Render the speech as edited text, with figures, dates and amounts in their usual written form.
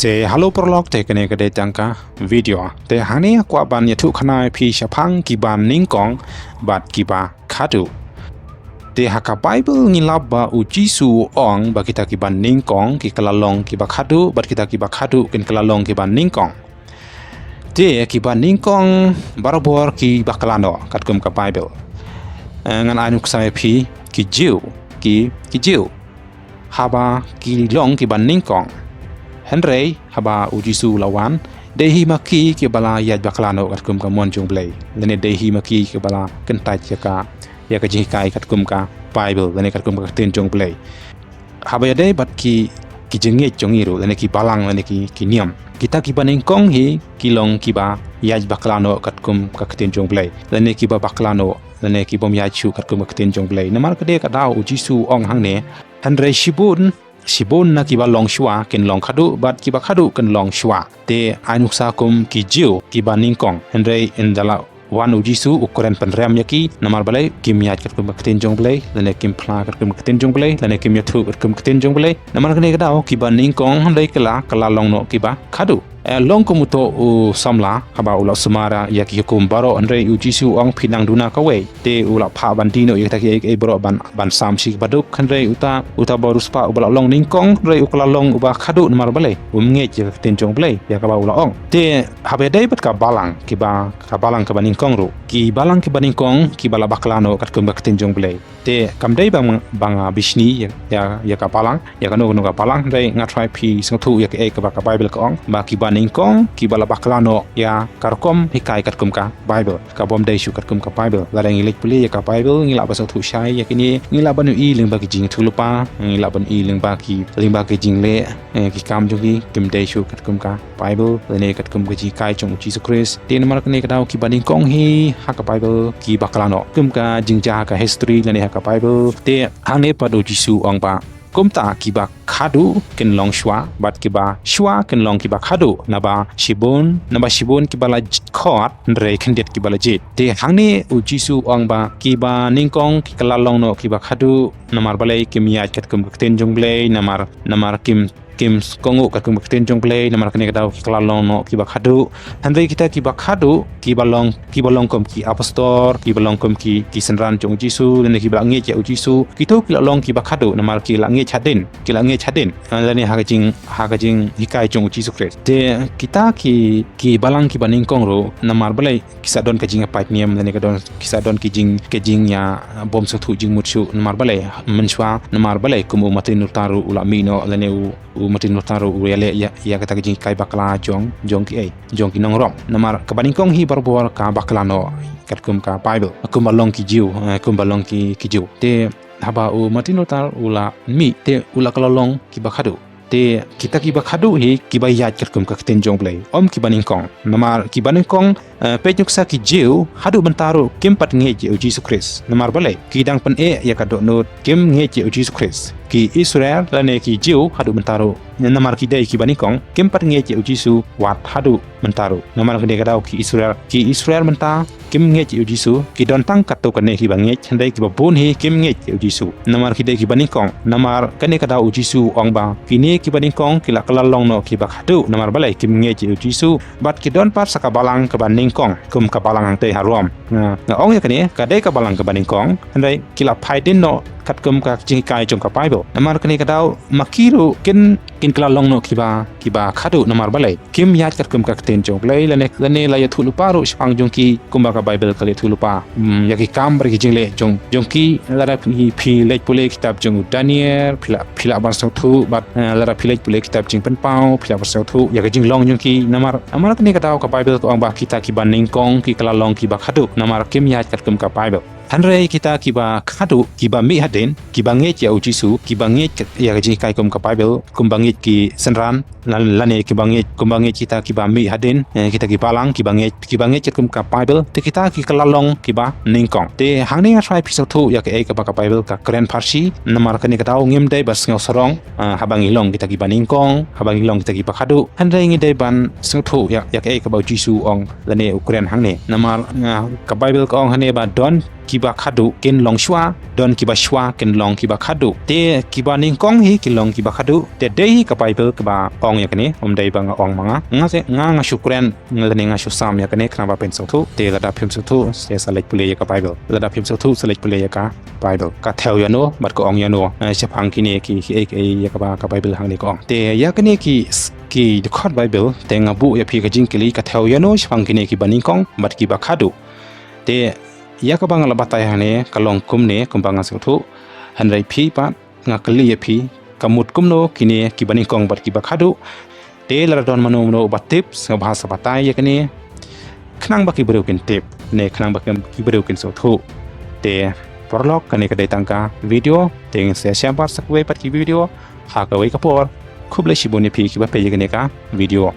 te halo prolog te kene kade tangka video te Hangne kwa ban yathu khanai phi shaphang kiba nyngkong bat kiba khaduh te haka Baibl ngilab ba U Jisu ong ba kita kiba nyngkong ki kalalong kiba khaduh bat kita kiba khaduh kin kalalong kiba nyngkong te kiba nyngkong barabor ki bakalano katkum ka Baibl ngan anu ksai phi ki jiu haba ki long kiba nyngkong Hangne haba U Jisu lawan hima ki bala yaj baklano katkum ka U Blei lene hima ki bala kentaj jaka jinghikai katkum ka Baibl lene katkum ka U Blei haba yade bat ki jingngeit jongiru lene ki balang lene ki niam kita kiba nyngkong hi kilong kiba yaj baklano katkum ka U Blei lene kiba baklano lene ki bom yaj chu katkum ka U Blei namar kade ka dau U Jisu ong Hangne Hangne Shibun na kiba long shwa ken long khaduh bat kiba khaduh ken long shwa te ainuksa kum ki jiu kiba nyngkong Hangne indala wan U Jisu ukuran penrem yaki namar balai kim yaj katkum ka U Blei lene kim phla katkum ka U Blei lene kim yathu katkum ka U Blei namar kene kadao kiba nyngkong Hangne kala long no kiba khaduh long kumuto u samla haba ula sumara yaki hukum baro Hangne U Jisu ong pinang duna kawei te ula pha bandino yaki e baro ban samsi baduk Hangne uta borus pa ubala long nyngkong Hangne ukala long uba khaduh namar balai ngej U Blei ya ka ula ong te habe dai bat ka balang kiba nyngkong ru ki balang kiba nyngkong ki bala baklano katkum ka U Blei te kamdai bang bisni ya ka balang ya ka no ka balang Hangne ngatrai pi sangthu ya ka ka Baibl ka ong ba kiba nyngkong ki bala baklano ya karkom hikai katkum ka Baibl ka bom dai shu katkum ka Baibl la ngilik puli ya ka Baibl ngila ba sangthu shai ya kini ngila banu i ling ba ki jing thulupa ngila ban i ling ba ki jingle ki kam jogi kim dai shu katkum ka Baibl lene katkum ka ji kai chong Jesus Christ tin mar kene ka dau ki ba nyngkong hi ha ka Baibl ki baklano kum ka jingja ka history lene ha ka Baibl te Hangne pa U Jisu ong ba kumta kiba khaduh ken long shwa bat kiba shwa ken long kiba khaduh naba shibun kibala khot Hangne khendet kibala jit te Hangne U Jisu ong ba kiba nyngkong ki kala long no kiba khaduh namar balai kim yaj katkum ka U Blei namar kim kongu katkum ka U Blei namar kene kadau kala long no kiba khaduh Hangne kita kiba khaduh kiba long kom ki apostol kiba long kom ki senran jong Jisu lene kiba ngej U Jisu kitu kila long kiba khaduh namar kila ngej hadin lene hagajing hikai jong Jesus Christ te kita ki balang kiba nyngkong ro namar balai kisadon ka jing apat niam lene kadon kisadon ki jing ya bom sothu jing mutsu namar balai menshwa namar balai kumu matin nutaru ulamino lene u matin nutaru yale ya kata jing kai bakla jong ki nongrom namar ka nyngkong hi barbor ka baklano katkum ka Bible aku balong ki jiu te haba u matin nutar ula mi te ula kalolong ki bakhaduh te kita kiba khaduh hi kiba yaj katkum ka U Blei om kiba nyngkong namar kiba nyngkong penyuksa ki jiu hadu bentaru kim pat ngej U Jesus Christ namar balai kidang pen ya kadok not kim ngej U Jesus Christ ki Israel lane ki jiu hadu bentaru namar ki dai kiba nyngkong kim pat ngej U Jisu wat hadu bentaru namar kede kadau ki Israel menta kim ngej U Jisu ki don tang katto kane kiba ngej handai kiba bon hi kim ngej U Jisu namar ki dai kiba nyngkong namar kane kadau U Jisu ong ba kini kiba nyngkong kila kalalong no kiba khaduh namar balai kim ngej U Jisu bat ki don par sakabalang ka nyngkong kum kabalang ang te harom na ong ya kane kadai kabalang ka nyngkong handai kila phaidin no katkum ka jinghikai jong ka Baibl namar kane kadau makiru kin kalalong no kiba khaduh namar balai kim yaj katkum ka U Blei lane la ya thuluparu shaphang jong ki kumba ka Baibl kale thulupa yaki kam ber ki jingle jong ki lara phi lej pule kitab jong Daniel phila bar thu bat lara phi lej pule kitab jing pynpaw phila bar thu yaki jinglong jong ki namar kane kadau ka Baibl ko ang ba kita kiba nyngkong ki kalalong kiba khaduh namar kim yaj katkum ka Baibl Hangne kita kiba khaduh kiba mi hadin kiba ngej U Jisu kiba ngej ya jinghikai kum ka Baibl kum bangej ki senran lane kiba ngej kita kiba mi hadin kita ki balang kiba ngej kum ka Baibl te kita ki kalalong kiba nyngkong te Hangne try pisothu ya ka ka Baibl ka Korean Farsi namar kane kadau ngim dai bas ngau sorong habangi long kita kiba nyngkong habangi long kita kiba khaduh Hangne ngi dai ban sothu ya ka U Jisu ong lane Korean Hangne namar ka Baibl ka ong Hangne ba don kiba khaduh jinglong shwa don kiba shwa jinglong kiba khaduh te kiba nyngkong hi jinglong kiba khaduh te dei ka Baibl ka ba ong yakni dei ba nga ong manga nga shukren ngani nga shusam yakni khna ba pen sothu te lada phim sothu se select play ka Baibl lada phim sothu select play ka Baibl ka theo yano mat ko ong yano shaphang kini ki yakaba ka Baibl Hangne ko te yakni ki the khot Baibl te nga bu ya phi ka jingkili ka theo yano shaphang kini ki nyngkong mat kiba khaduh te yakaba nga labatai hane kalong kumne kumbanga sothu hanrai phi pat nga kali ya phi kamut kumno kini kiba nyngkong bat kiba khaduh te laradon mano bat tips nga bahasa batai yakni khnang ba ki briew kin tip ne khnang ba ki briew kin sothu te prolog kani kadai tangka video teng se syambar sakwe pat ki video ha kawei kapor khuble shiboni phi ki ba pe yakni ka video